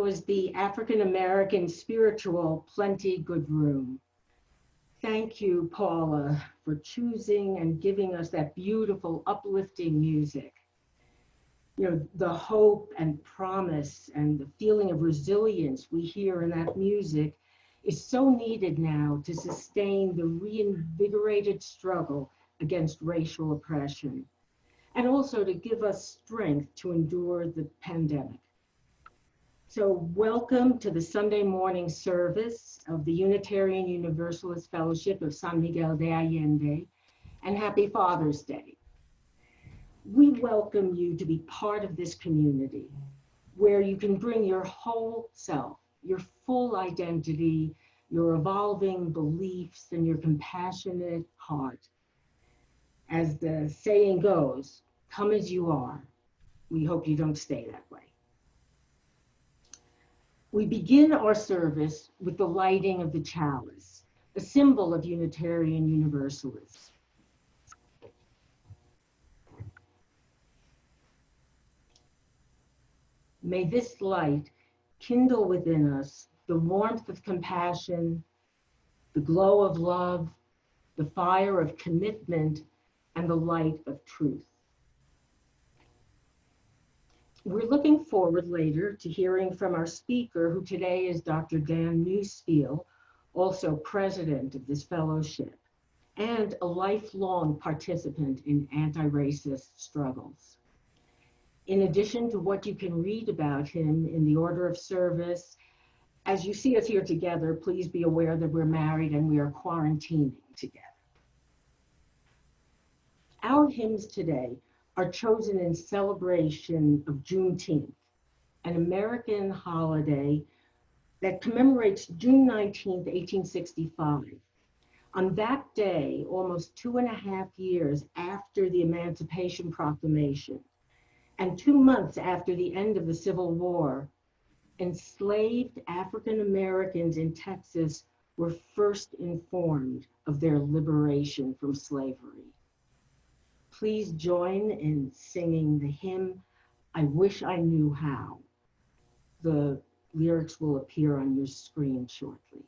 was the African American Spiritual Plenty Good Room. Thank you, Paula, for choosing and giving us that beautiful, uplifting music. You know, the hope and promise and the feeling of resilience we hear in that music is so needed now to sustain the reinvigorated struggle against racial oppression, and also to give us strength to endure the pandemic. So welcome to the Sunday morning service of the Unitarian Universalist Fellowship of San Miguel de Allende, and happy Father's Day. We welcome you to be part of this community where you can bring your whole self, your full identity, your evolving beliefs, and your compassionate heart. As the saying goes, come as you are. We hope you don't stay that way. We begin our service with the lighting of the chalice, a symbol of Unitarian Universalism. May this light kindle within us the warmth of compassion, the glow of love, the fire of commitment, and the light of truth. We're looking forward later to hearing from our speaker, who today is Dr. Dan Neuspiel, also president of this fellowship, and a lifelong participant in anti-racist struggles. In addition to what you can read about him in the order of service, as you see us here together, please be aware that we're married and we are quarantining together. Our hymns today are chosen in celebration of Juneteenth, an American holiday that commemorates June 19th, 1865. On that day, almost 2.5 years after the Emancipation Proclamation, and 2 months after the end of the Civil War, enslaved African Americans in Texas were first informed of their liberation from slavery. Please join in singing the hymn, I Wish I Knew How. The lyrics will appear on your screen shortly.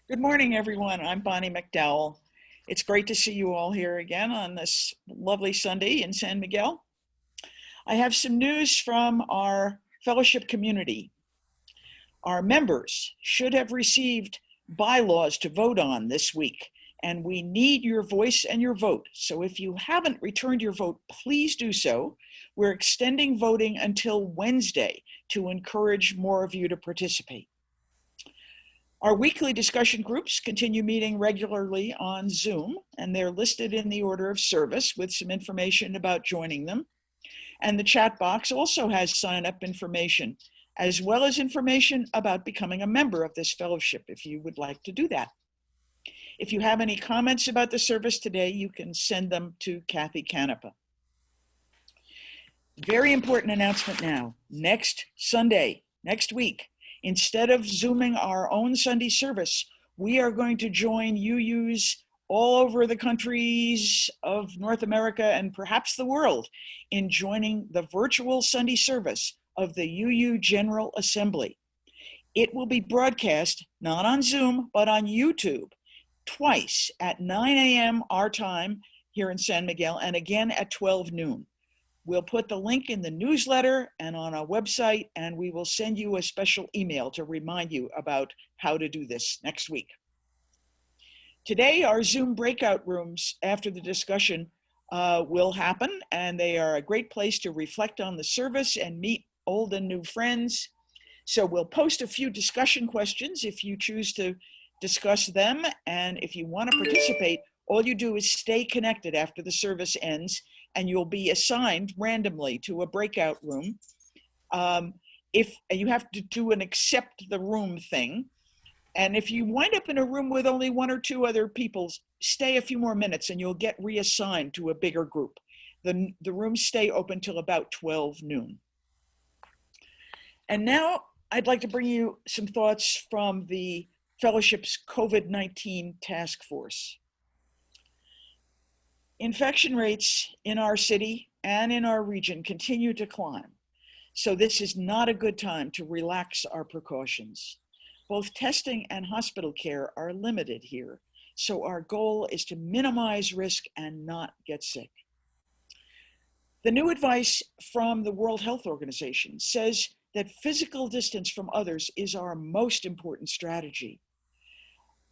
Good morning, everyone. I'm Bonnie McDowell. It's great to see you all here again on this lovely Sunday in San Miguel. I have some news from our fellowship community. Our members should have received bylaws to vote on this week, and we need your voice and your vote. So if you haven't returned your vote, please do so. We're extending voting until Wednesday to encourage more of you to participate. Our weekly discussion groups continue meeting regularly on Zoom, and they're listed in the order of service with some information about joining them. And the chat box also has sign-up information, as well as information about becoming a member of this fellowship if you would like to do that. If you have any comments about the service today, you can send them to Kathy Canepa. Very important announcement now. Next Sunday, next week, instead of Zooming our own Sunday service, we are going to join UUs all over the countries of North America and perhaps the world in joining the virtual Sunday service of the UU General Assembly. It will be broadcast not on Zoom, but on YouTube twice at 9 a.m. our time here in San Miguel and again at 12 noon. We'll put the link in the newsletter and on our website, and we will send you a special email to remind you about how to do this next week. Today, our Zoom breakout rooms after the discussion will happen, and they are a great place to reflect on the service and meet old and new friends. So we'll post a few discussion questions if you choose to discuss them, and if you want to participate, all you do is stay connected after the service ends, and you'll be assigned randomly to a breakout room. If you have to do an accept the room thing, and if you wind up in a room with only one or two other people, stay a few more minutes and you'll get reassigned to a bigger group. The rooms stay open till about 12 noon. And now I'd like to bring you some thoughts from the Fellowship's COVID-19 task force. Infection rates in our city and in our region continue to climb, so this is not a good time to relax our precautions. Both testing and hospital care are limited here, so our goal is to minimize risk and not get sick. The new advice from the World Health Organization says that physical distance from others is our most important strategy.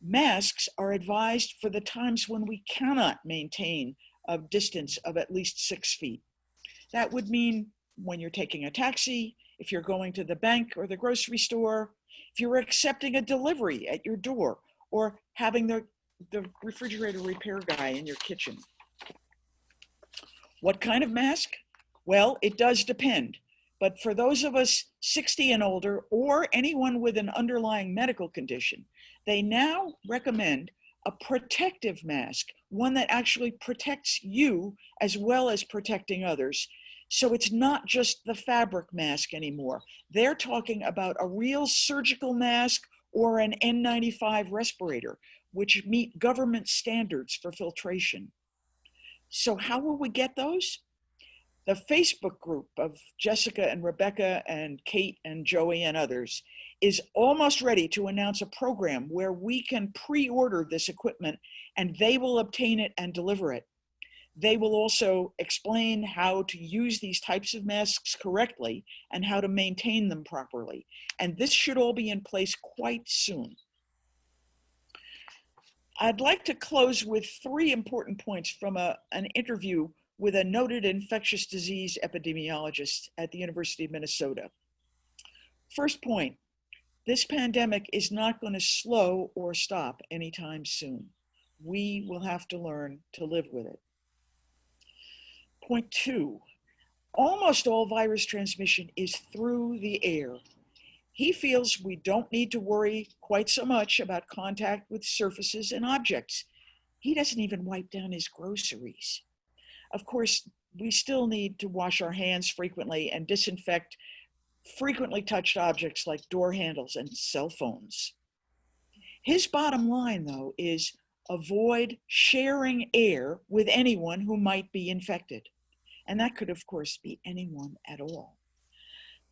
Masks are advised for the times when we cannot maintain a distance of at least 6 feet. That would mean when you're taking a taxi, if you're going to the bank or the grocery store, if you're accepting a delivery at your door, or having the refrigerator repair guy in your kitchen. What kind of mask? Well, it does depend. But for those of us 60 and older, or anyone with an underlying medical condition, they now recommend a protective mask, one that actually protects you as well as protecting others. So it's not just the fabric mask anymore. They're talking about a real surgical mask or an N95 respirator, which meet government standards for filtration. So how will we get those? The Facebook group of Jessica and Rebecca and Kate and Joey and others is almost ready to announce a program where we can pre-order this equipment and they will obtain it and deliver it. They will also explain how to use these types of masks correctly and how to maintain them properly. And this should all be in place quite soon. I'd like to close with 3 important points from an interview with a noted infectious disease epidemiologist at the University of Minnesota. First point, this pandemic is not going to slow or stop anytime soon. We will have to learn to live with it. Point 2, almost all virus transmission is through the air. He feels we don't need to worry quite so much about contact with surfaces and objects. He doesn't even wipe down his groceries. Of course, we still need to wash our hands frequently and disinfect frequently touched objects like door handles and cell phones. His bottom line, though, is avoid sharing air with anyone who might be infected. And that could, of course, be anyone at all.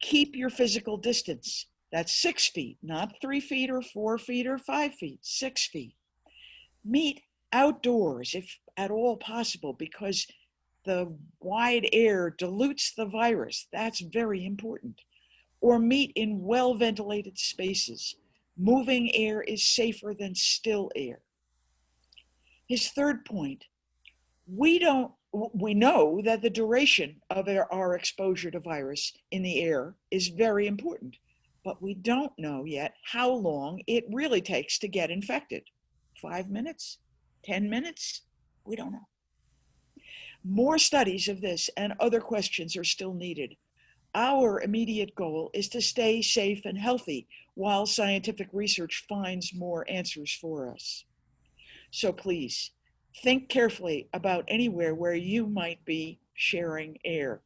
Keep your physical distance. That's 6 feet, not 3 feet or 4 feet or 5 feet, 6 feet. Meet outdoors if at all possible, because the wide air dilutes the virus. That's very important. Or meet in well-ventilated spaces. Moving air is safer than still air. His third point, we know that the duration of our exposure to virus in the air is very important, but we don't know yet how long it really takes to get infected. 5 minutes? 10 minutes? We don't know. More studies of this and other questions are still needed. Our immediate goal is to stay safe and healthy while scientific research finds more answers for us. So please, think carefully about anywhere where you might be sharing air,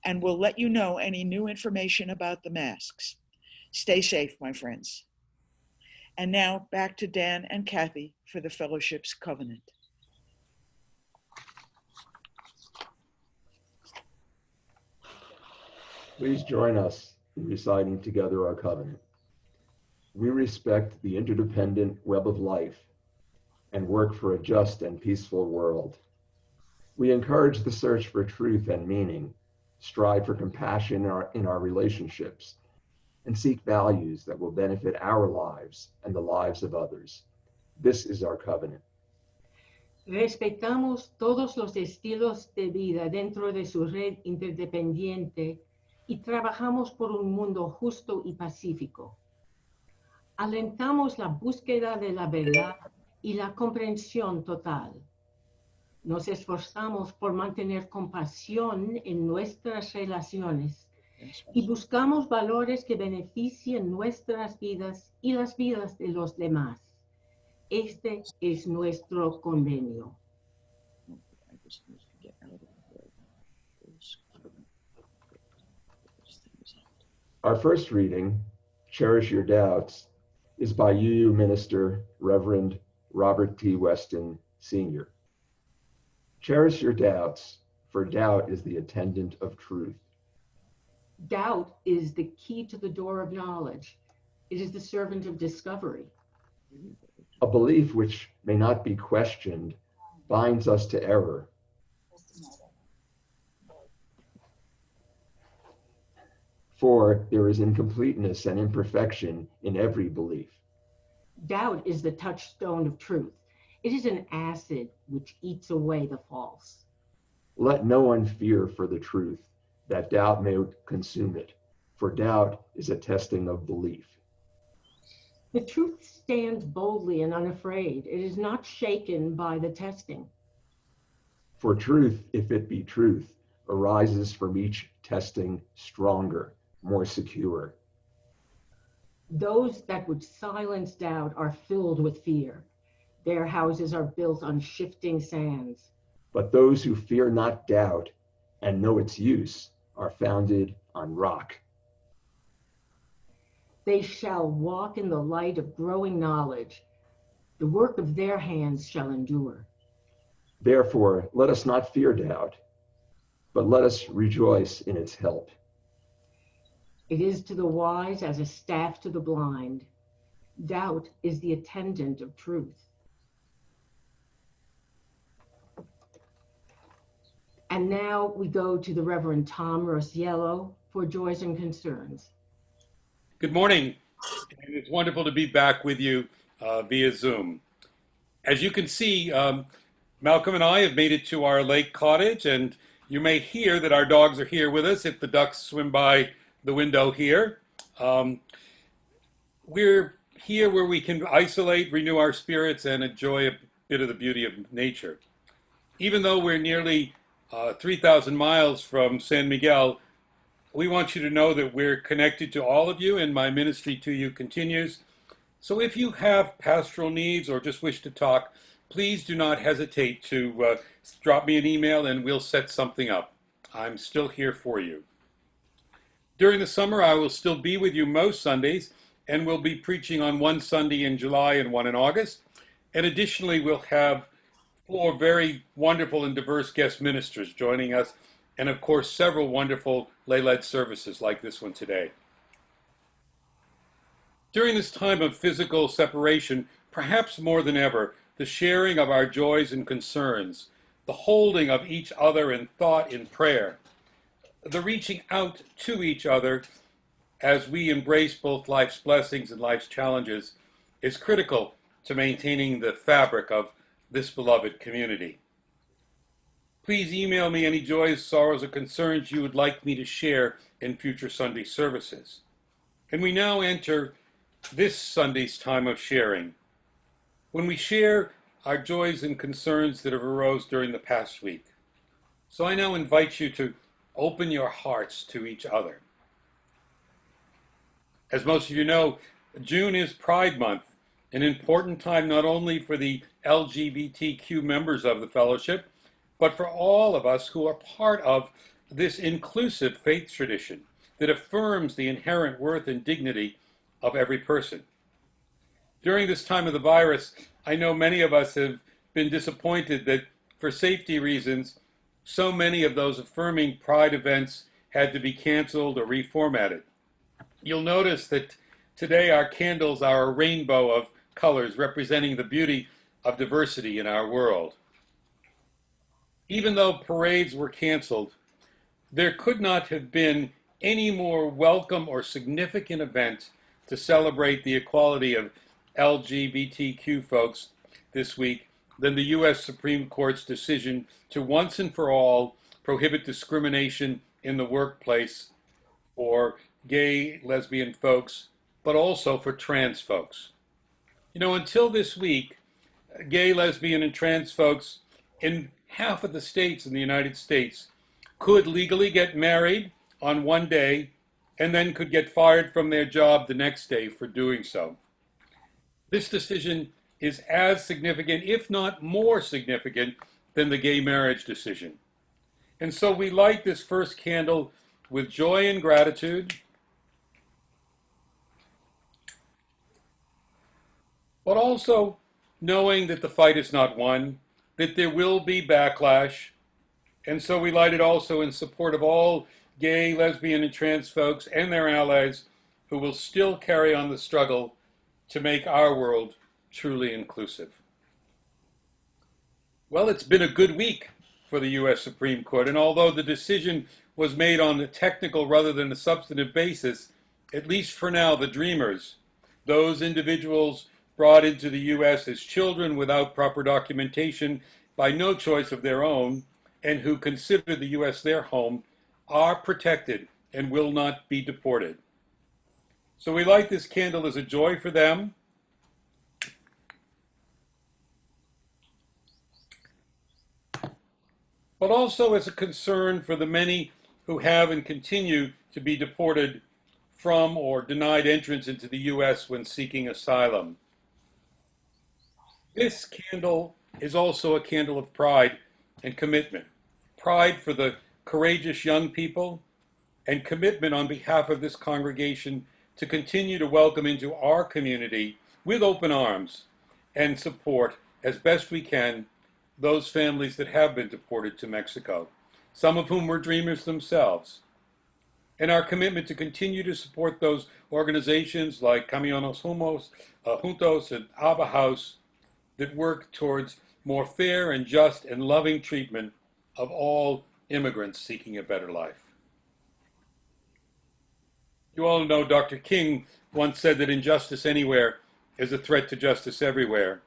and we'll let you know any new information about the masks. Stay safe, my friends. And now back to Dan and Kathy for the Fellowship's Covenant. Please join us in reciting together our covenant. We respect the interdependent web of life and work for a just and peaceful world. We encourage the search for truth and meaning, strive for compassion in our relationships, and seek values that will benefit our lives and the lives of others. This is our covenant. Respetamos todos los estilos de vida dentro de su red interdependiente y trabajamos por un mundo justo y pacífico. Alentamos la búsqueda de la verdad y la comprensión total. Nos esforzamos por mantener compasión en nuestras relaciones y buscamos valores que beneficien nuestras vidas y las vidas de los demás. Este es nuestro convenio. Our first reading, Cherish Your Doubts, is by UU Minister Reverend Robert T. Weston, Sr. Cherish your doubts, for doubt is the attendant of truth. Doubt is the key to the door of knowledge. It is the servant of discovery. A belief which may not be questioned binds us to error. For there is incompleteness and imperfection in every belief. Doubt is the touchstone of truth. It is an acid which eats away the false. Let no one fear for the truth, that doubt may consume it, for doubt is a testing of belief. The truth stands boldly and unafraid. It is not shaken by the testing. For truth, if it be truth, arises from each testing stronger, more secure. Those that would silence doubt are filled with fear. Their houses are built on shifting sands. But those who fear not doubt and know its use are founded on rock. They shall walk in the light of growing knowledge. The work of their hands shall endure. Therefore, let us not fear doubt, but let us rejoice in its help. It is to the wise as a staff to the blind. Doubt is the attendant of truth. And now we go to the Reverend Tom Rosiello for Joys and Concerns. Good morning, and it's wonderful to be back with you via Zoom. As you can see, Malcolm and I have made it to our lake cottage, and you may hear that our dogs are here with us if the ducks swim by the window here. We're here where we can isolate, renew our spirits, and enjoy a bit of the beauty of nature. Even though we're nearly 3,000 miles from San Miguel, we want you to know that we're connected to all of you, and my ministry to you continues. So if you have pastoral needs or just wish to talk, please do not hesitate to drop me an email and we'll set something up. I'm still here for you. During the summer, I will still be with you most Sundays, and we'll be preaching on one Sunday in July and one in August. And additionally, we'll have 4 very wonderful and diverse guest ministers joining us, and of course, several wonderful lay-led services like this one today. During this time of physical separation, perhaps more than ever, the sharing of our joys and concerns, the holding of each other in thought in prayer, the reaching out to each other as we embrace both life's blessings and life's challenges is critical to maintaining the fabric of this beloved community. Please email me any joys, sorrows, or concerns you would like me to share in future Sunday services. And we now enter this Sunday's time of sharing, when we share our joys and concerns that have arose during the past week. So I now invite you to open your hearts to each other. As most of you know, June is Pride Month, an important time not only for the LGBTQ members of the fellowship, but for all of us who are part of this inclusive faith tradition that affirms the inherent worth and dignity of every person. During this time of the virus, I know many of us have been disappointed that for safety reasons, so many of those affirming Pride events had to be canceled or reformatted. You'll notice that today our candles are a rainbow of colors representing the beauty of diversity in our world. Even though parades were canceled, there could not have been any more welcome or significant event to celebrate the equality of LGBTQ folks this week than the U.S. Supreme Court's decision to once and for all prohibit discrimination in the workplace for gay, lesbian folks, but also for trans folks. You know, until this week, gay, lesbian, and trans folks in half of the states in the United States could legally get married on one day and then could get fired from their job the next day for doing so. This decision is as significant, if not more significant, than the gay marriage decision. And so we light this first candle with joy and gratitude, but also knowing that the fight is not won, that there will be backlash. And so we light it also in support of all gay, lesbian, and trans folks and their allies who will still carry on the struggle to make our world truly inclusive. Well, it's been a good week for the U.S. Supreme Court, and although the decision was made on a technical rather than a substantive basis, at least for now, the dreamers, those individuals brought into the U.S. as children without proper documentation by no choice of their own, and who consider the U.S. their home, are protected and will not be deported. So we light this candle as a joy for them, but also as a concern for the many who have and continue to be deported from or denied entrance into the U.S. when seeking asylum. This candle is also a candle of pride and commitment. Pride for the courageous young people and commitment on behalf of this congregation to continue to welcome into our community with open arms and support as best we can those families that have been deported to Mexico, some of whom were dreamers themselves. And our commitment to continue to support those organizations like Camiones Juntos and Abba House that work towards more fair and just and loving treatment of all immigrants seeking a better life. You all know Dr. King once said that injustice anywhere is a threat to justice everywhere,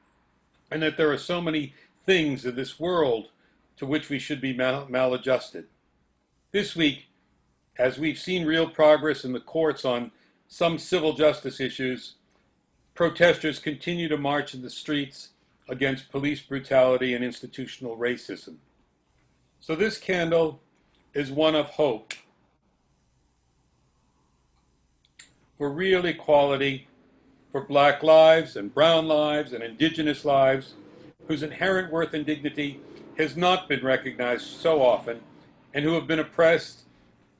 and that there are so many things in this world to which we should be maladjusted. This week, as we've seen real progress in the courts on some civil justice issues, protesters continue to march in the streets against police brutality and institutional racism. So this candle is one of hope for real equality, for Black lives and brown lives and indigenous lives, whose inherent worth and dignity has not been recognized so often, and who have been oppressed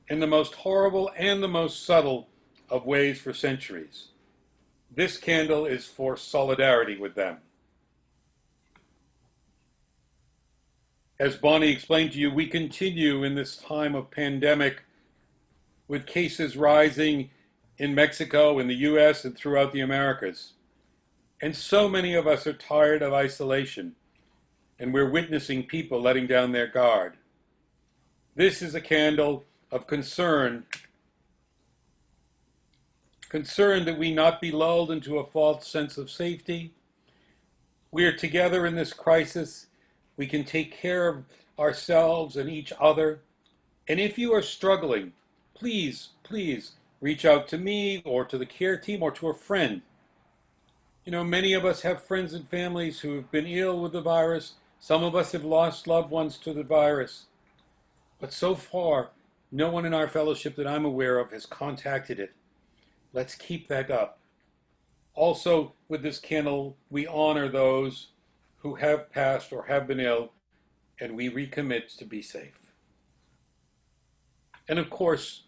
in the most horrible and the most subtle of ways for centuries. This candle is for solidarity with them. As Bonnie explained to you, we continue in this time of pandemic with cases rising in Mexico, in the US, and throughout the Americas. And so many of us are tired of isolation, and we're witnessing people letting down their guard. This is a candle of concern that we not be lulled into a false sense of safety. We are together in this crisis. We can take care of ourselves and each other. And if you are struggling, please reach out to me or to the care team or to a friend. You know, many of us have friends and families who have been ill with the virus. Some of us have lost loved ones to the virus. But so far, no one in our fellowship that I'm aware of has contacted it. Let's keep that up. Also, with this candle, we honor those who have passed or have been ill, and we recommit to be safe. And of course,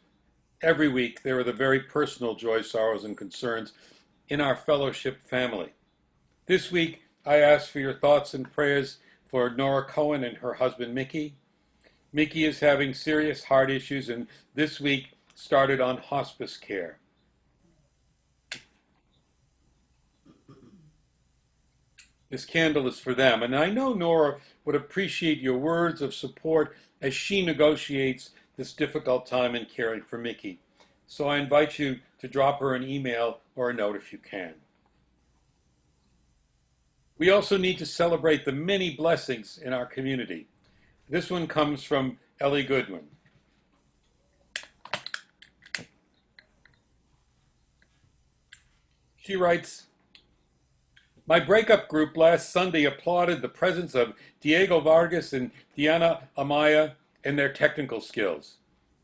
every week there are the very personal joys, sorrows, and concerns in our fellowship family. This week, I ask for your thoughts and prayers for Nora Cohen and her husband, Mickey. Mickey is having serious heart issues and this week started on hospice care. This candle is for them, and I know Nora would appreciate your words of support as she negotiates this difficult time in caring for Mickey. So I invite you to drop her an email or a note if you can. We also need to celebrate the many blessings in our community. This one comes from Ellie Goodwin. She writes, my breakup group last Sunday applauded the presence of Diego Vargas and Diana Amaya and their technical skills.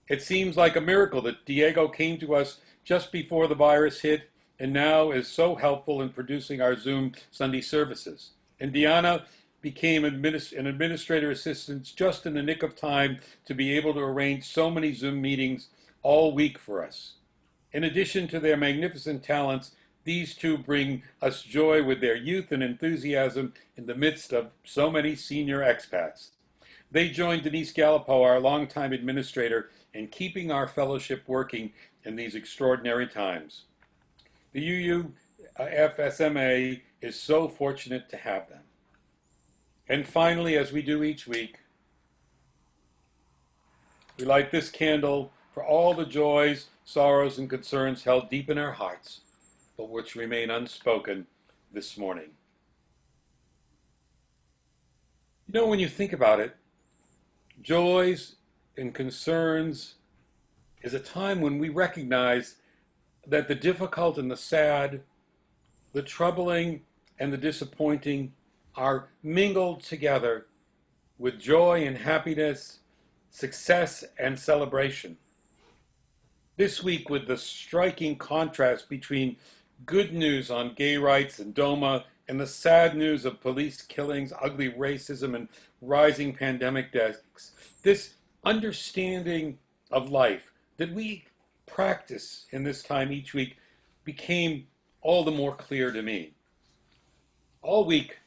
It seems like a miracle that Diego came to us just before the virus hit and now is so helpful in producing our Zoom Sunday services. And Diana became an administrator assistant just in the nick of time to be able to arrange so many Zoom meetings all week for us. In addition to their magnificent talents, these two bring us joy with their youth and enthusiasm in the midst of so many senior expats. They joined Denise Gallipo, our longtime administrator, in keeping our fellowship working in these extraordinary times. The UUFSMA is so fortunate to have them. And finally, as we do each week, we light this candle for all the joys, sorrows, and concerns held deep in our hearts, but which remain unspoken this morning. You know, when you think about it, joys and concerns is a time when we recognize that the difficult and the sad, the troubling and the disappointing are mingled together with joy and happiness, success and celebration. This week, with the striking contrast between good news on gay rights and DOMA and the sad news of police killings, ugly racism, and rising pandemic deaths, this understanding of life that we practice in this time each week became all the more clear to me. All week,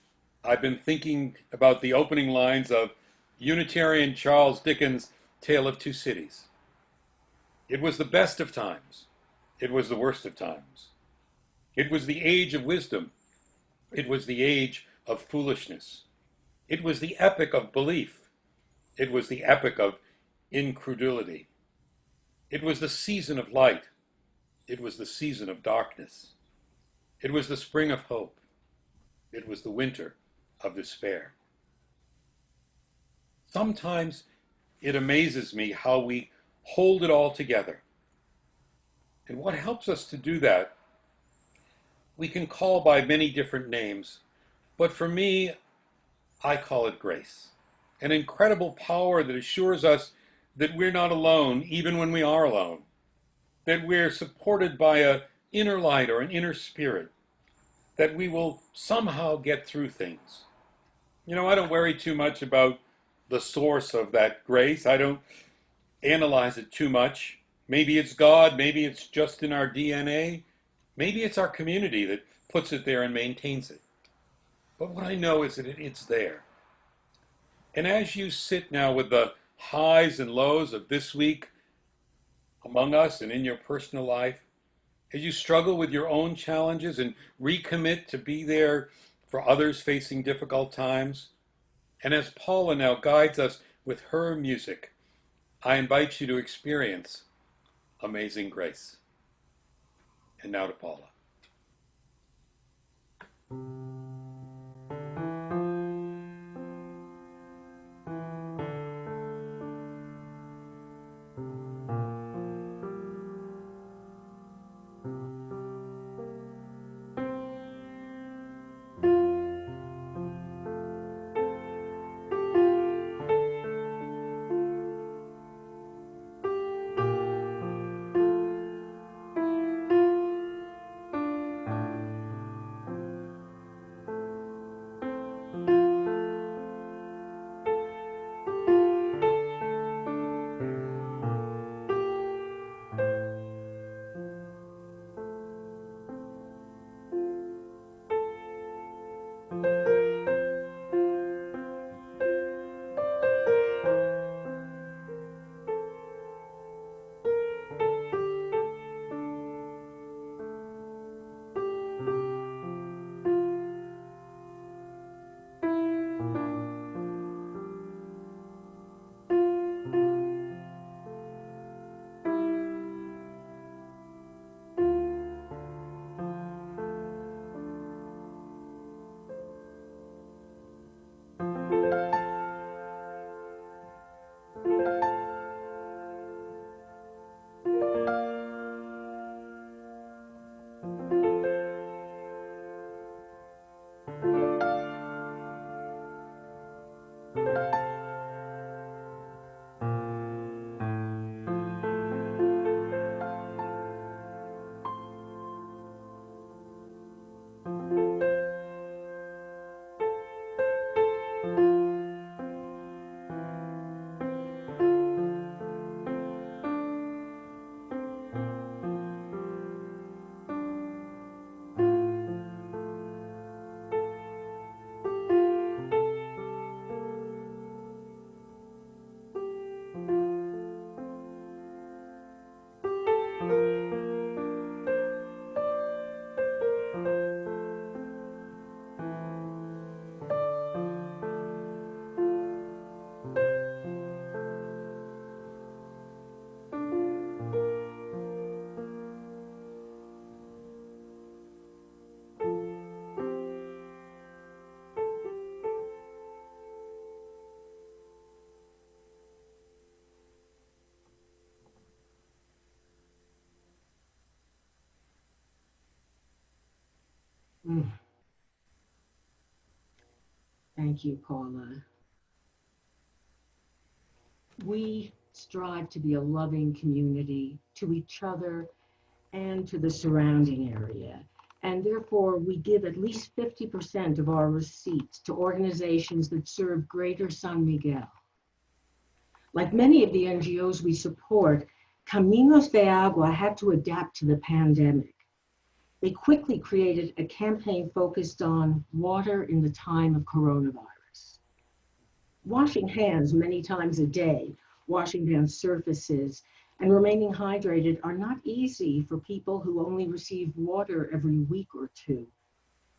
I've been thinking about the opening lines of Unitarian Charles Dickens' Tale of Two Cities. It was the best of times. It was the worst of times. It was the age of wisdom. It was the age of foolishness. It was the epoch of belief. It was the epoch of incredulity. It was the season of light. It was the season of darkness. It was the spring of hope. It was the winter of despair. Sometimes it amazes me how we hold it all together. And what helps us to do that, we can call by many different names, but for me, I call it grace. An incredible power that assures us that we're not alone, even when we are alone. That we're supported by an inner light or an inner spirit. That we will somehow get through things. You know, I don't worry too much about the source of that grace. I don't analyze it too much. Maybe it's God, maybe it's just in our DNA. Maybe it's our community that puts it there and maintains it. But what I know is that it's there. And as you sit now with the highs and lows of this week among us and in your personal life, as you struggle with your own challenges and recommit to be there for others facing difficult times. And as Paula now guides us with her music, I invite you to experience Amazing Grace. And now to Paula. Thank you, Paula. We strive to be a loving community to each other and to the surrounding area. And therefore, we give at least 50% of our receipts to organizations that serve Greater San Miguel. Like many of the NGOs we support, Caminos de Agua had to adapt to the pandemic. They quickly created a campaign focused on water in the time of coronavirus. Washing hands many times a day, washing down surfaces, and remaining hydrated are not easy for people who only receive water every week or two.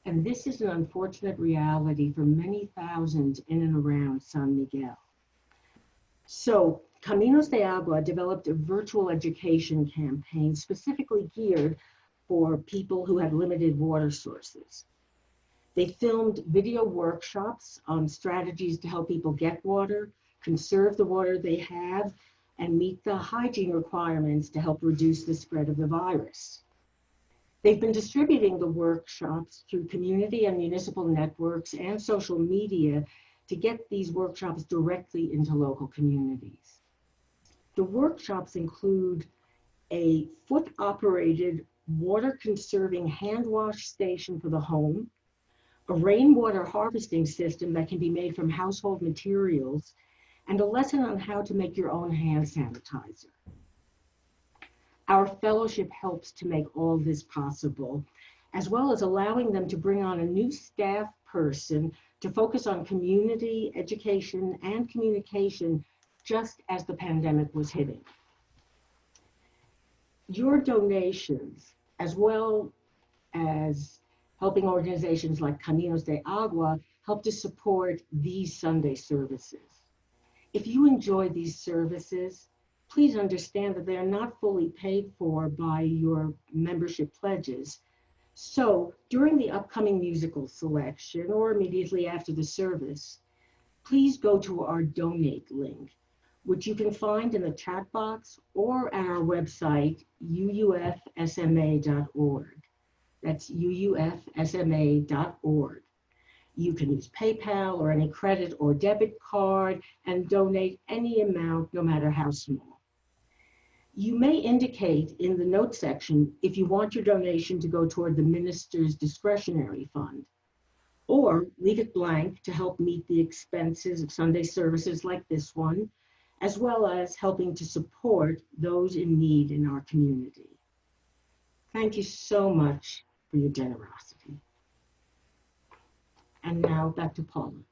And this is an unfortunate reality for many thousands in and around San Miguel. So Caminos de Agua developed a virtual education campaign specifically geared for people who have limited water sources. They filmed video workshops on strategies to help people get water, conserve the water they have, and meet the hygiene requirements to help reduce the spread of the virus. They've been distributing the workshops through community and municipal networks and social media to get these workshops directly into local communities. The workshops include a foot-operated water-conserving hand wash station for the home, a rainwater harvesting system that can be made from household materials, and a lesson on how to make your own hand sanitizer. Our fellowship helps to make all this possible, as well as allowing them to bring on a new staff person to focus on community, education, and communication just as the pandemic was hitting. Your donations as well as helping organizations like Caminos de Agua help to support these Sunday services. If you enjoy these services, please understand that they are not fully paid for by your membership pledges. So during the upcoming musical selection or immediately after the service, please go to our donate link, which you can find in the chat box or at our website, UUFSMA.org. That's UUFSMA.org. You can use PayPal or any credit or debit card and donate any amount, no matter how small. You may indicate in the note section if you want your donation to go toward the minister's discretionary fund, or leave it blank to help meet the expenses of Sunday services like this one, as well as helping to support those in need in our community. Thank you so much for your generosity. And now back to Paula.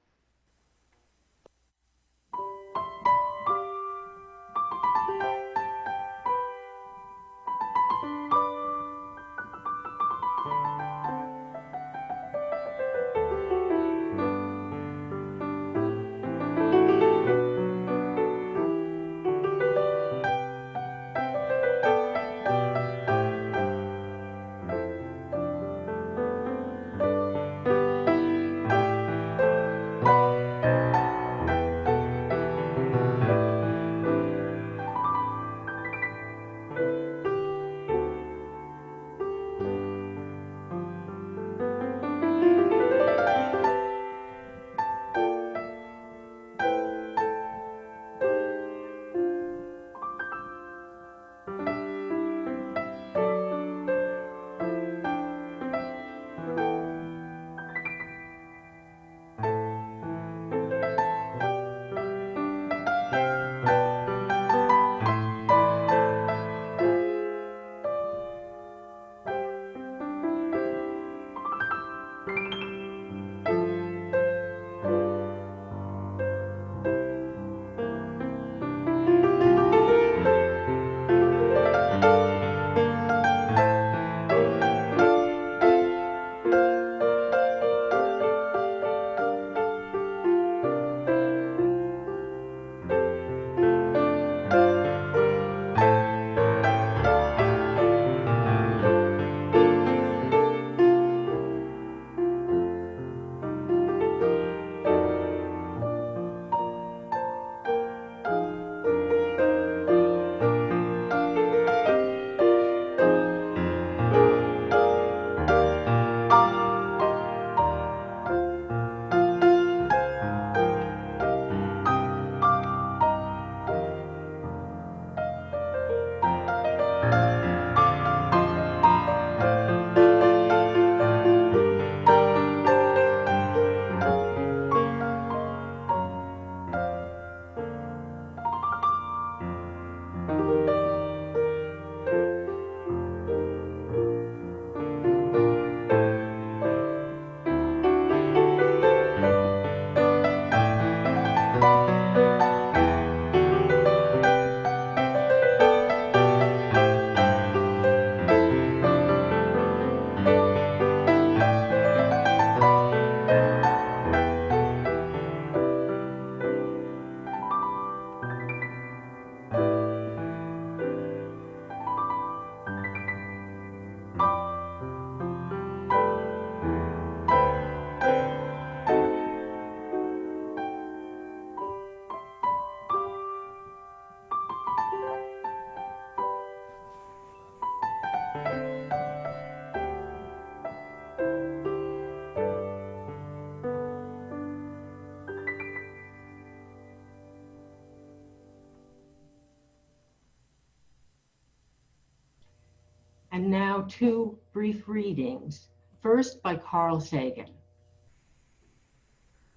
And now 2 brief readings, first by Carl Sagan.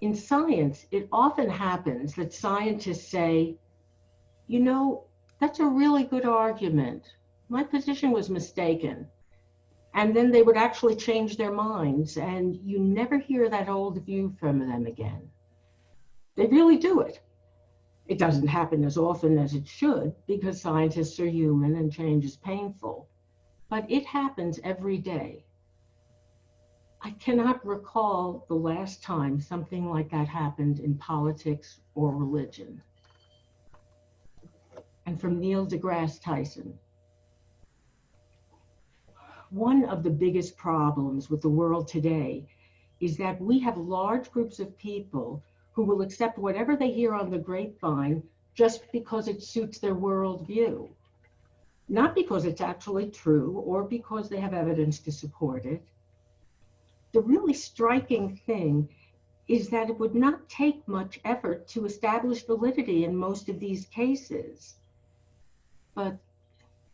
In science, it often happens that scientists say, you know, that's a really good argument. My position was mistaken. And then they would actually change their minds, and you never hear that old view from them again. They really do it. It doesn't happen as often as it should because scientists are human and change is painful. but it happens every day. I cannot recall the last time something like that happened in politics or religion. And from Neil deGrasse Tyson, one of the biggest problems with the world today is that we have large groups of people who will accept whatever they hear on the grapevine just because it suits their worldview. Not because it's actually true or because they have evidence to support it. The really striking thing is that it would not take much effort to establish validity in most of these cases. But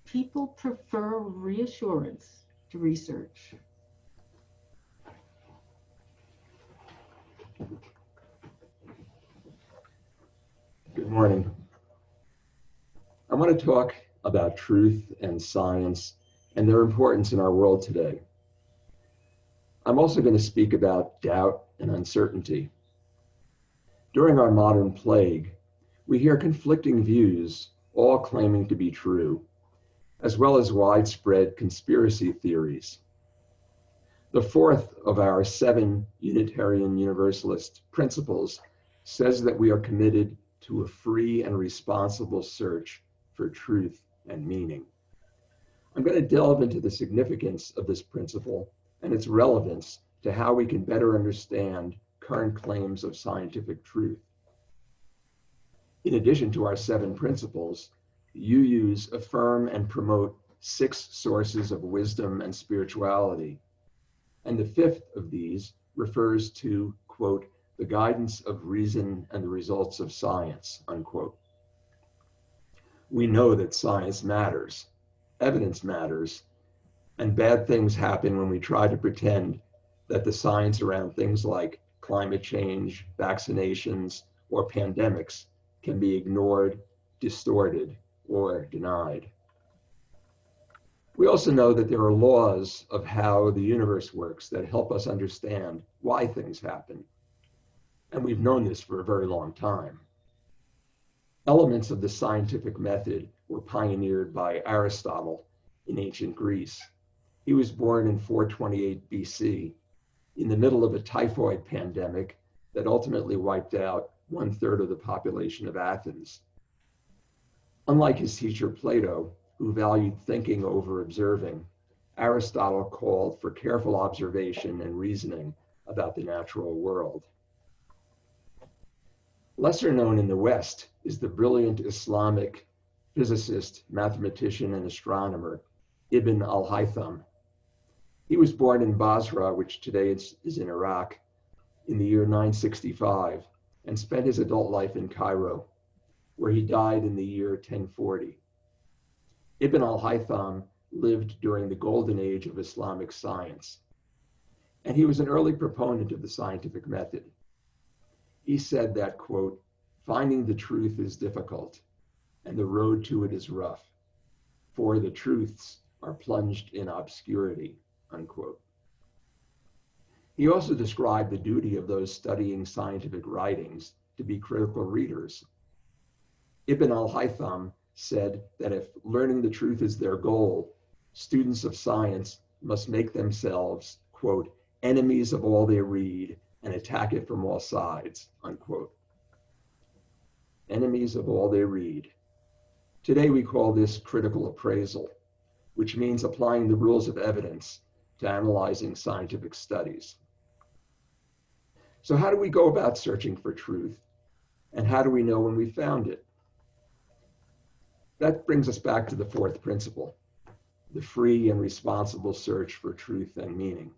people prefer reassurance to research. Good morning. I want to talk about truth and science and their importance in our world today. I'm also going to speak about doubt and uncertainty. During our modern plague, we hear conflicting views, all claiming to be true, as well as widespread conspiracy theories. The fourth of our 7 Unitarian Universalist principles says that we are committed to a free and responsible search for truth and meaning. I'm going to delve into the significance of this principle and its relevance to how we can better understand current claims of scientific truth. In addition to our 7 principles, UUs affirm and promote 6 sources of wisdom and spirituality. And the 5th of these refers to, quote, the guidance of reason and the results of science, unquote. We know that science matters, evidence matters, and bad things happen when we try to pretend that the science around things like climate change, vaccinations, or pandemics can be ignored, distorted, or denied. We also know that there are laws of how the universe works that help us understand why things happen. And we've known this for a very long time. Elements of the scientific method were pioneered by Aristotle in ancient Greece. He was born in 428 BC, in the middle of a typhoid pandemic that ultimately wiped out 1/3 of the population of Athens. Unlike his teacher Plato, who valued thinking over observing, Aristotle called for careful observation and reasoning about the natural world. Lesser known in the West is the brilliant Islamic physicist, mathematician, and astronomer, Ibn al-Haytham. He was born in Basra, which today is in Iraq, in the year 965, and spent his adult life in Cairo, where he died in the year 1040. Ibn al-Haytham lived during the golden age of Islamic science, and he was an early proponent of the scientific method. He said that, quote, finding the truth is difficult, and the road to it is rough, for the truths are plunged in obscurity, unquote. He also described the duty of those studying scientific writings to be critical readers. Ibn al-Haytham said that if learning the truth is their goal, students of science must make themselves, quote, enemies of all they read and attack it from all sides, unquote. Enemies of all they read. Today we call this critical appraisal, which means applying the rules of evidence to analyzing scientific studies. So how do we go about searching for truth? And how do we know when we found it? That brings us back to the 4th principle, the free and responsible search for truth and meaning.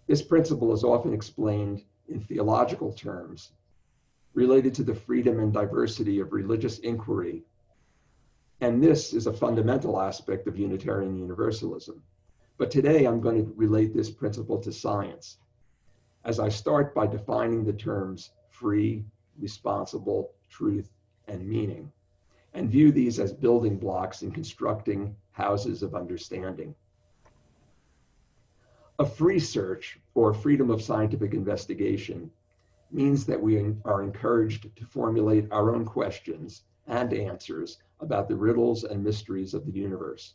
This principle is often explained in theological terms related to the freedom and diversity of religious inquiry. And this is a fundamental aspect of Unitarian Universalism. But today I'm going to relate this principle to science, as I start by defining the terms free, responsible, truth, and meaning, and view these as building blocks in constructing houses of understanding. A free search, or freedom of scientific investigation, means that we are encouraged to formulate our own questions and answers about the riddles and mysteries of the universe.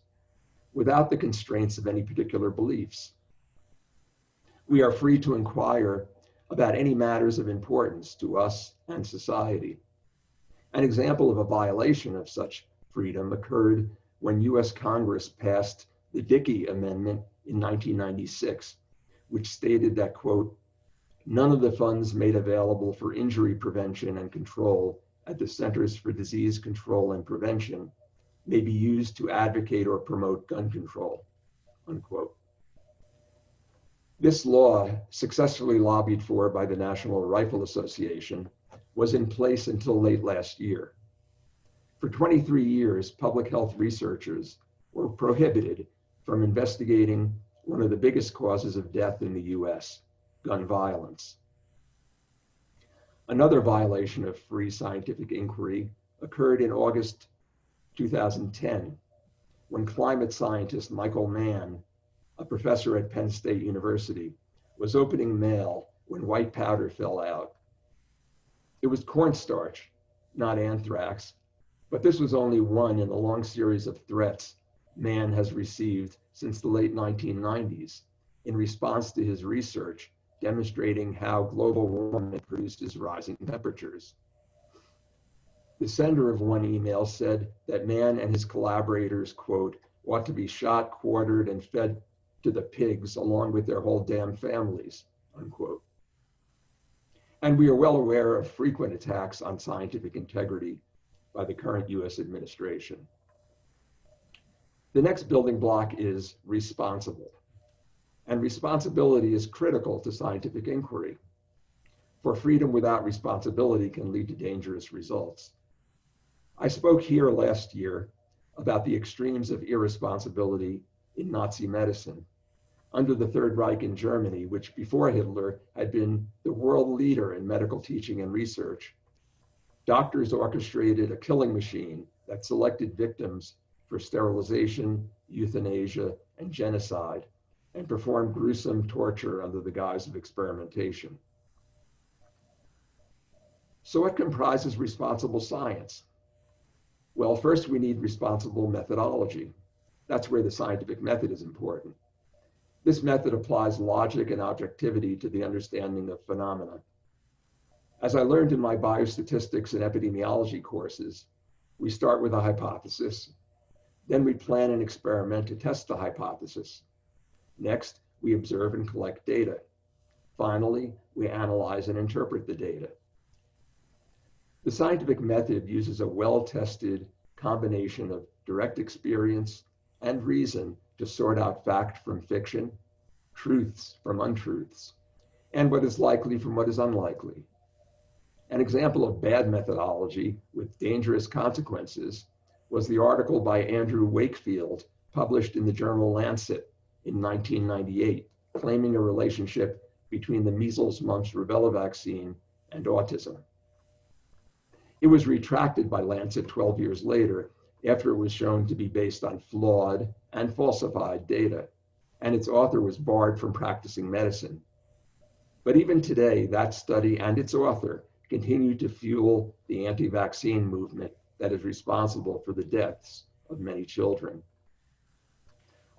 without the constraints of any particular beliefs. We are free to inquire about any matters of importance to us and society. An example of a violation of such freedom occurred when US Congress passed the Dickey Amendment in 1996, which stated that, quote, none of the funds made available for injury prevention and control at the Centers for Disease Control and Prevention may be used to advocate or promote gun control, unquote. This law, successfully lobbied for by the National Rifle Association, was in place until late last year. For 23 years, public health researchers were prohibited from investigating one of the biggest causes of death in the US, gun violence. Another violation of free scientific inquiry occurred in August 2010, when climate scientist Michael Mann, a professor at Penn State University, was opening mail when white powder fell out. It was cornstarch, not anthrax, but this was only one in the long series of threats man has received since the late 1990s in response to his research demonstrating how global warming produces rising temperatures. The sender of one email said that Mann and his collaborators, quote, ought to be shot, quartered, and fed to the pigs along with their whole damn families, unquote. And we are well aware of frequent attacks on scientific integrity by the current US administration. The next building block is responsible. And responsibility is critical to scientific inquiry. For freedom without responsibility can lead to dangerous results. I spoke here last year about the extremes of irresponsibility in Nazi medicine under the Third Reich in Germany, which before Hitler had been the world leader in medical teaching and research. Doctors orchestrated a killing machine that selected victims for sterilization, euthanasia, and genocide, and performed gruesome torture under the guise of experimentation. So what comprises responsible science? Well, first we need responsible methodology. That's where the scientific method is important. This method applies logic and objectivity to the understanding of phenomena. As I learned in my biostatistics and epidemiology courses, we start with a hypothesis. Then we plan an experiment to test the hypothesis. Next, we observe and collect data. Finally, we analyze and interpret the data. The scientific method uses a well-tested combination of direct experience and reason to sort out fact from fiction, truths from untruths, and what is likely from what is unlikely. An example of bad methodology with dangerous consequences was the article by Andrew Wakefield published in the journal Lancet in 1998, claiming a relationship between the measles, mumps, rubella vaccine and autism. It was retracted by Lancet 12 years later after it was shown to be based on flawed and falsified data, and its author was barred from practicing medicine. But even today, that study and its author continue to fuel the anti-vaccine movement that is responsible for the deaths of many children.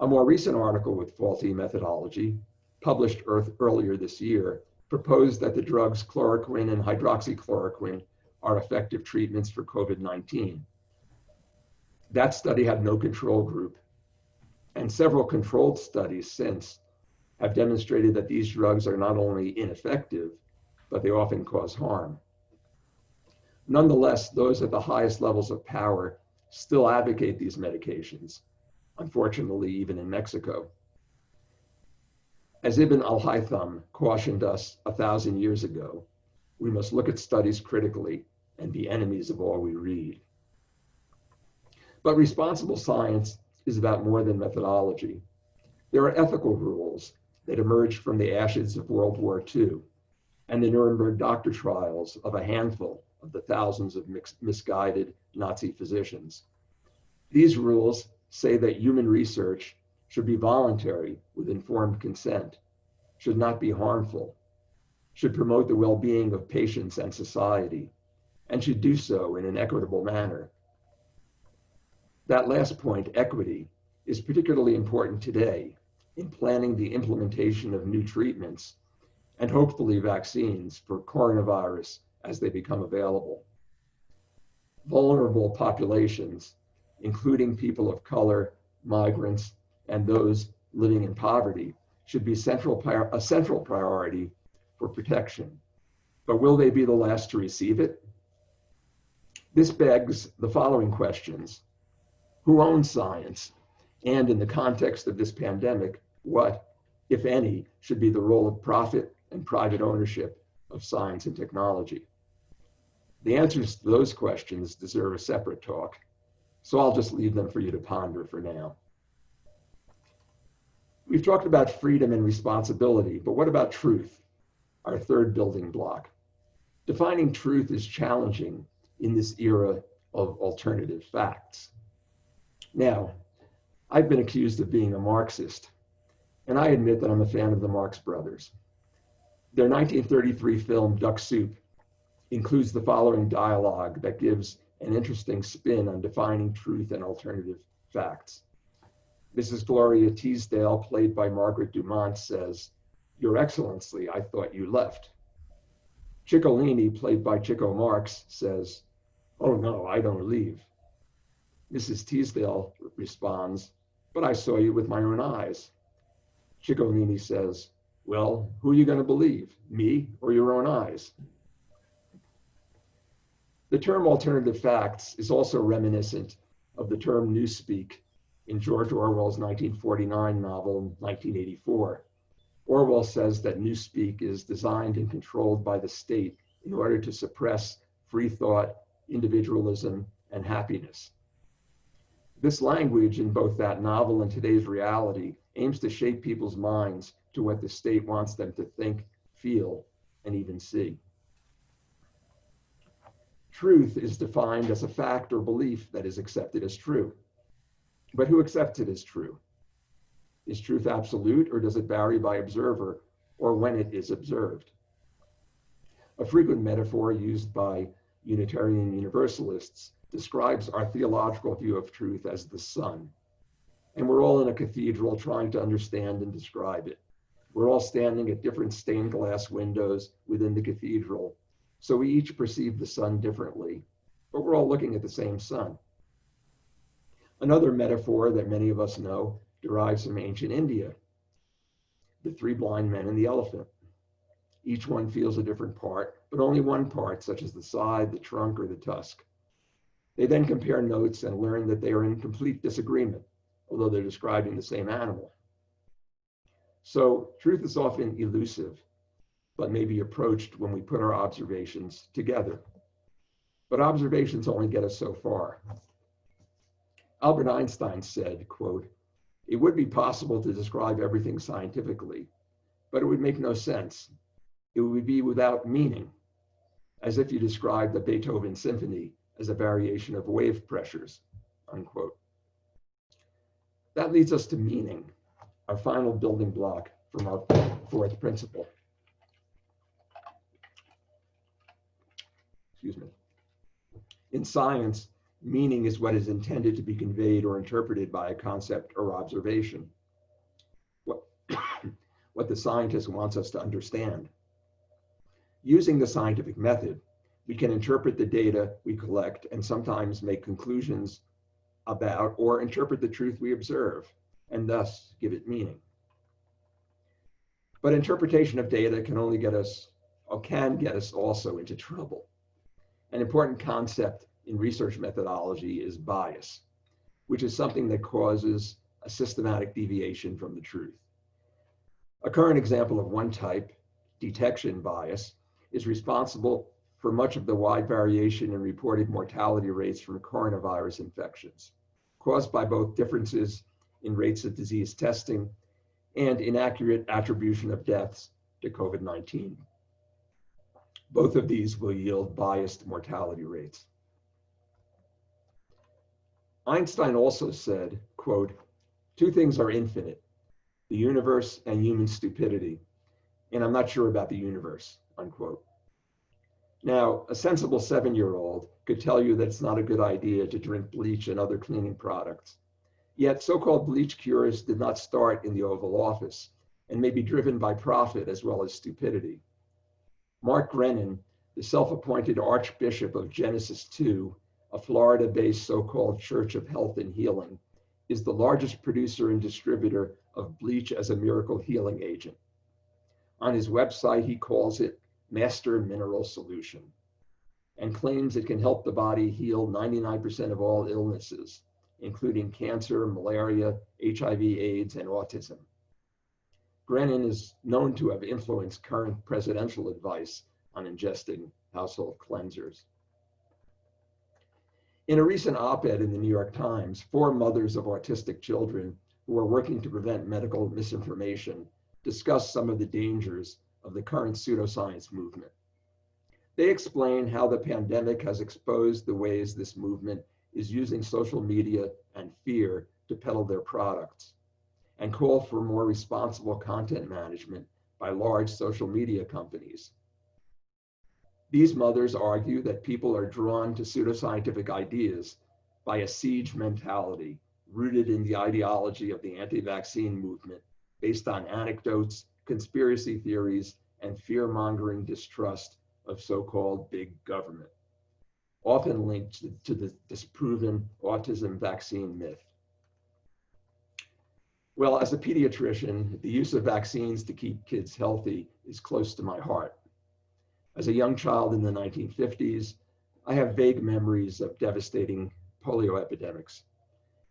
A more recent article with faulty methodology, published earlier this year, proposed that the drugs chloroquine and hydroxychloroquine are effective treatments for COVID-19. That study had no control group, and several controlled studies since have demonstrated that these drugs are not only ineffective, but they often cause harm. Nonetheless, those at the highest levels of power still advocate these medications, unfortunately, even in Mexico. As Ibn al-Haytham cautioned us 1,000 years ago, we must look at studies critically and be enemies of all we read. But responsible science is about more than methodology. There are ethical rules that emerged from the ashes of World War II and the Nuremberg doctor trials of a handful of the thousands of misguided Nazi physicians. These rules say that human research should be voluntary with informed consent, should not be harmful, should promote the well-being of patients and society, and should do so in an equitable manner. That last point, equity, is particularly important today in planning the implementation of new treatments and hopefully vaccines for coronavirus as they become available. Vulnerable populations, including people of color, migrants, and those living in poverty, should be a central priority for protection. But will they be the last to receive it? This begs the following questions. Who owns science? And in the context of this pandemic, what, if any, should be the role of profit and private ownership of science and technology? The answers to those questions deserve a separate talk, so I'll just leave them for you to ponder for now. We've talked about freedom and responsibility, but what about truth, our third building block? Defining truth is challenging in this era of alternative facts. Now, I've been accused of being a Marxist, and I admit that I'm a fan of the Marx Brothers. Their 1933 film, Duck Soup, includes the following dialogue that gives an interesting spin on defining truth and alternative facts. Mrs. Gloria Teasdale, played by Margaret Dumont, says, "Your Excellency, I thought you left." Ciccolini, played by Chico Marx, says, "Oh no, I don't leave." Mrs. Teasdale responds, "But I saw you with my own eyes." Ciccolini says, "Well, who are you going to believe, me or your own eyes?" The term alternative facts is also reminiscent of the term newspeak in George Orwell's 1949 novel, 1984. Orwell says that newspeak is designed and controlled by the state in order to suppress free thought, individualism, and happiness. This language in both that novel and today's reality aims to shape people's minds to what the state wants them to think, feel, and even see. Truth is defined as a fact or belief that is accepted as true. But who accepts it as true? Is truth absolute, or does it vary by observer or when it is observed? A frequent metaphor used by Unitarian Universalists describes our theological view of truth as the sun. And we're all in a cathedral trying to understand and describe it. We're all standing at different stained glass windows within the cathedral, so we each perceive the sun differently, but we're all looking at the same sun. Another metaphor that many of us know derives from ancient India, the three blind men and the elephant. Each one feels a different part, but only one part, such as the side, the trunk, or the tusk. They then compare notes and learn that they are in complete disagreement, although they're describing the same animal. So truth is often elusive, but may be approached when we put our observations together. But observations only get us so far. Albert Einstein said, quote, "It would be possible to describe everything scientifically, but it would make no sense. It would be without meaning, as if you described the Beethoven symphony as a variation of wave pressures," unquote. That leads us to meaning, our final building block from our fourth principle. Excuse me. In science, meaning is what is intended to be conveyed or interpreted by a concept or observation. What the scientist wants us to understand. Using the scientific method, we can interpret the data we collect and sometimes make conclusions about or interpret the truth we observe, and thus give it meaning. But interpretation of data can only get us, or can get us also into trouble. An important concept in research methodology is bias, which is something that causes a systematic deviation from the truth. A current example of one type, detection bias, is responsible for much of the wide variation in reported mortality rates from coronavirus infections, caused by both differences in rates of disease testing and inaccurate attribution of deaths to COVID-19. Both of these will yield biased mortality rates. Einstein also said, quote, "Two things are infinite, the universe and human stupidity, and I'm not sure about the universe," unquote. Now, a sensible 7-year-old could tell you that it's not a good idea to drink bleach and other cleaning products. Yet so-called bleach cures did not start in the Oval Office and may be driven by profit as well as stupidity. Mark Grenon, the self-appointed Archbishop of Genesis II, a Florida-based so-called Church of Health and Healing, is the largest producer and distributor of bleach as a miracle healing agent. On his website, he calls it Master Mineral Solution and claims it can help the body heal 99% of all illnesses, including cancer, malaria, HIV/AIDS, and autism. Grenon is known to have influenced current presidential advice on ingesting household cleansers. In a recent op-ed in the New York Times, 4 mothers of autistic children who are working to prevent medical misinformation discuss some of the dangers of the current pseudoscience movement. They explain how the pandemic has exposed the ways this movement is using social media and fear to peddle their products, and call for more responsible content management by large social media companies. These mothers argue that people are drawn to pseudoscientific ideas by a siege mentality rooted in the ideology of the anti-vaccine movement based on anecdotes, conspiracy theories, and fear-mongering distrust of so-called big government, often linked to the disproven autism vaccine myth. Well, as a pediatrician, the use of vaccines to keep kids healthy is close to my heart. As a young child in the 1950s, I have vague memories of devastating polio epidemics.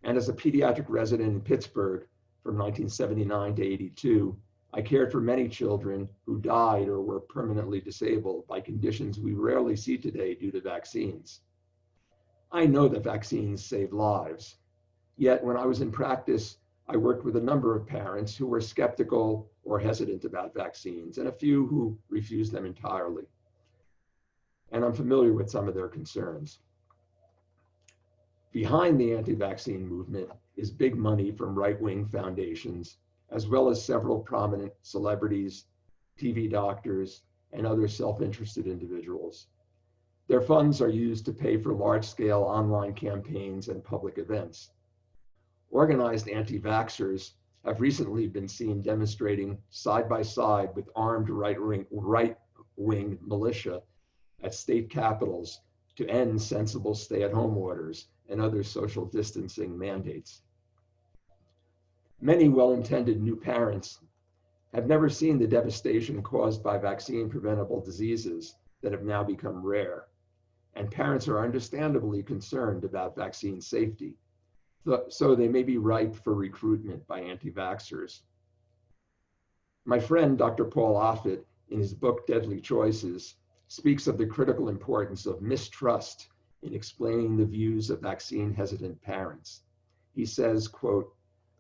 And as a pediatric resident in Pittsburgh from 1979 to 82, I cared for many children who died or were permanently disabled by conditions we rarely see today due to vaccines. I know that vaccines save lives. Yet when I was in practice, I worked with a number of parents who were skeptical or hesitant about vaccines, and a few who refused them entirely. And I'm familiar with some of their concerns. Behind the anti-vaccine movement is big money from right-wing foundations, as well as several prominent celebrities, TV doctors, and other self-interested individuals. Their funds are used to pay for large-scale online campaigns and public events. Organized anti-vaxxers have recently been seen demonstrating side by side with armed right-wing militia at state capitals to end sensible stay-at-home orders and other social distancing mandates. Many well-intended new parents have never seen the devastation caused by vaccine-preventable diseases that have now become rare, and parents are understandably concerned about vaccine safety, so they may be ripe for recruitment by anti-vaxxers. My friend, Dr. Paul Offit, in his book, Deadly Choices, speaks of the critical importance of mistrust in explaining the views of vaccine-hesitant parents. He says, quote,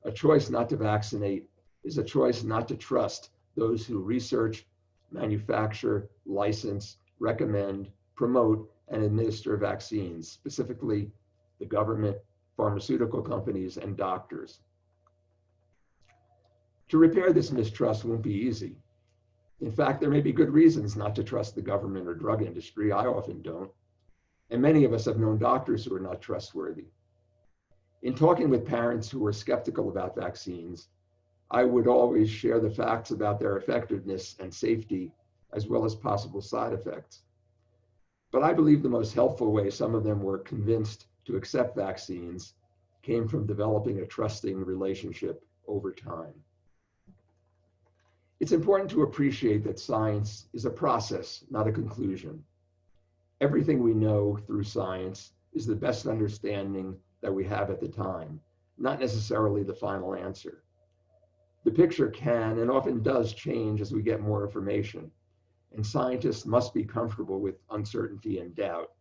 "A choice not to vaccinate is a choice not to trust those who research, manufacture, license, recommend, promote, and administer vaccines, specifically the government, pharmaceutical companies, and doctors." To repair this mistrust won't be easy. In fact, there may be good reasons not to trust the government or drug industry. I often don't. And many of us have known doctors who are not trustworthy. In talking with parents who are skeptical about vaccines, I would always share the facts about their effectiveness and safety, as well as possible side effects. But I believe the most helpful way some of them were convinced to accept vaccines came from developing a trusting relationship over time. It's important to appreciate that science is a process, not a conclusion. Everything we know through science is the best understanding that we have at the time, not necessarily the final answer. The picture can and often does change as we get more information, and scientists must be comfortable with uncertainty and doubt.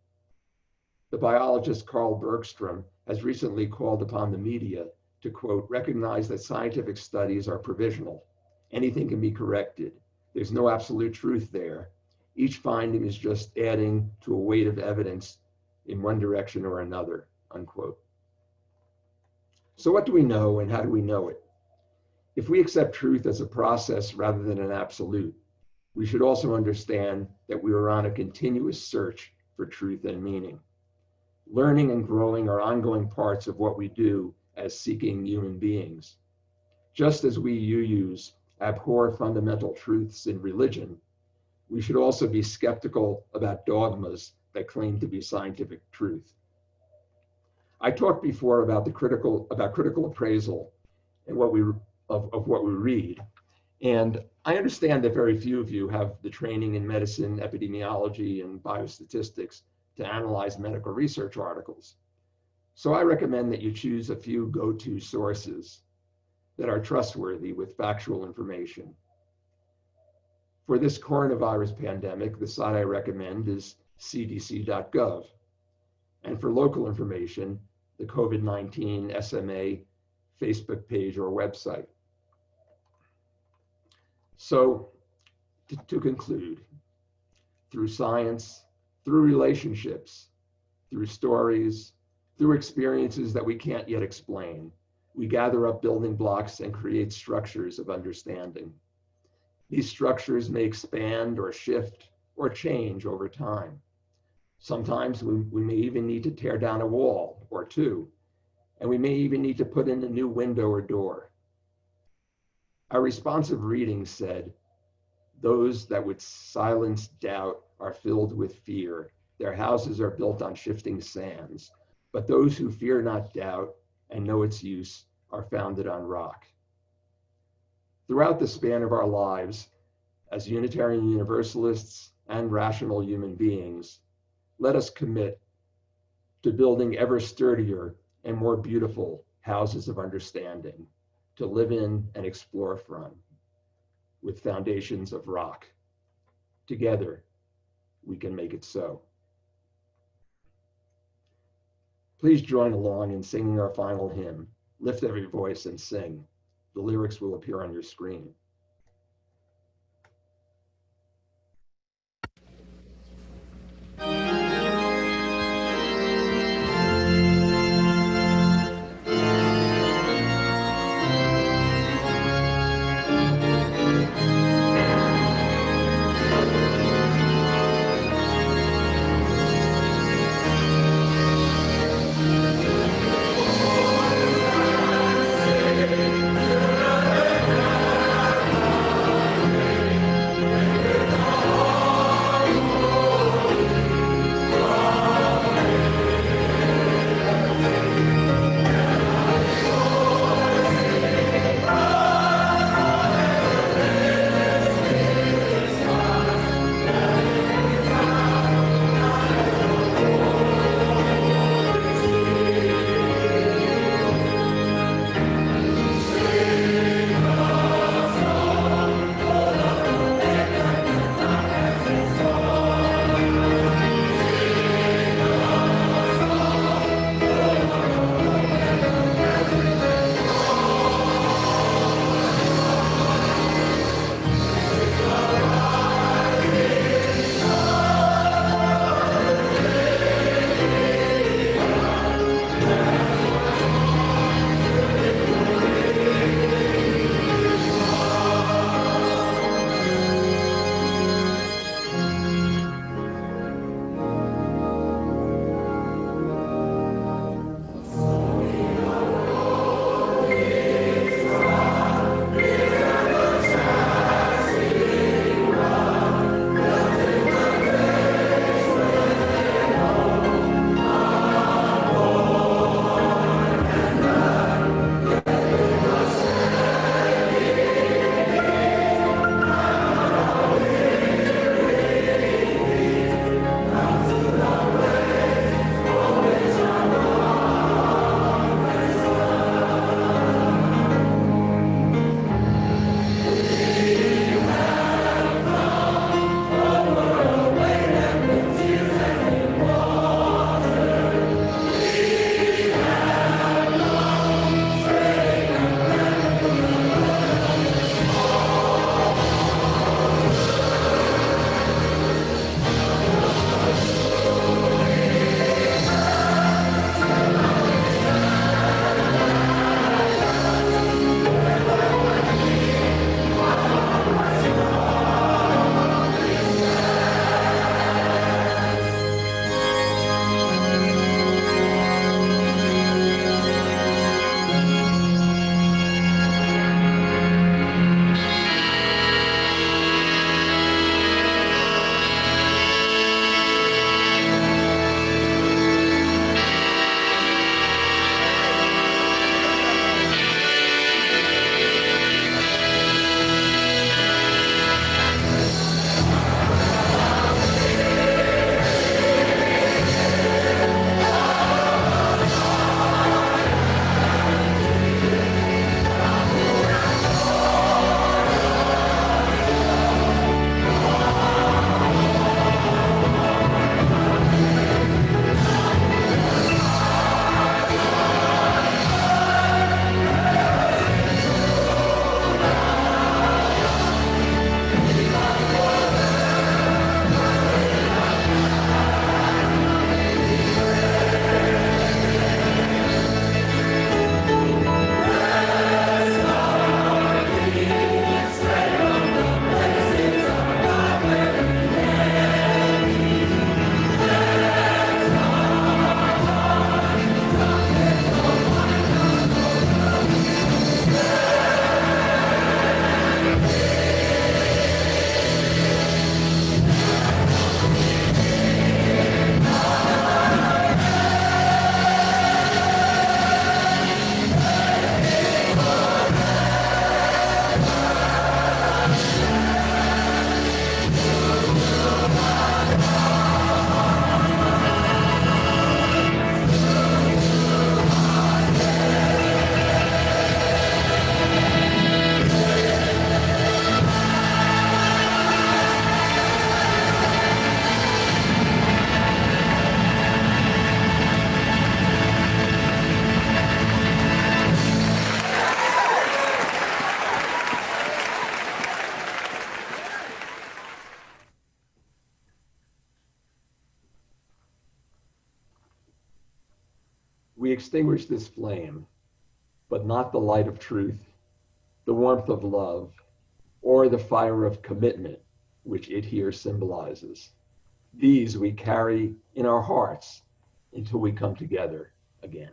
The biologist Carl Bergstrom has recently called upon the media to, quote, "recognize that scientific studies are provisional. Anything can be corrected. There's no absolute truth there. Each finding is just adding to a weight of evidence in one direction or another," unquote. So what do we know and how do we know it? If we accept truth as a process rather than an absolute, we should also understand that we are on a continuous search for truth and meaning. Learning and growing are ongoing parts of what we do as seeking human beings. Just as we UUs abhor fundamental truths in religion, we should also be skeptical about dogmas that claim to be scientific truth. I talked before about critical appraisal and what we read. And I understand that very few of you have the training in medicine, epidemiology, and biostatistics to analyze medical research articles. So I recommend that you choose a few go-to sources that are trustworthy with factual information. For this coronavirus pandemic, the site I recommend is cdc.gov. And for local information, the COVID-19 SMA Facebook page or website. So to conclude, through science, through relationships, through stories, through experiences that we can't yet explain, we gather up building blocks and create structures of understanding. These structures may expand or shift or change over time. Sometimes we may even need to tear down a wall or two, and we may even need to put in a new window or door. Our responsive reading said, "Those that would silence doubt are filled with fear. Their houses are built on shifting sands. But those who fear not doubt and know its use are founded on rock." Throughout the span of our lives, as Unitarian Universalists and rational human beings, let us commit to building ever sturdier and more beautiful houses of understanding to live in and explore from, with foundations of rock. Together, we can make it so. Please join along in singing our final hymn. Lift every voice and sing. The lyrics will appear on your screen. We extinguish this flame, but not the light of truth, the warmth of love, or the fire of commitment, which it here symbolizes. These we carry in our hearts until we come together again.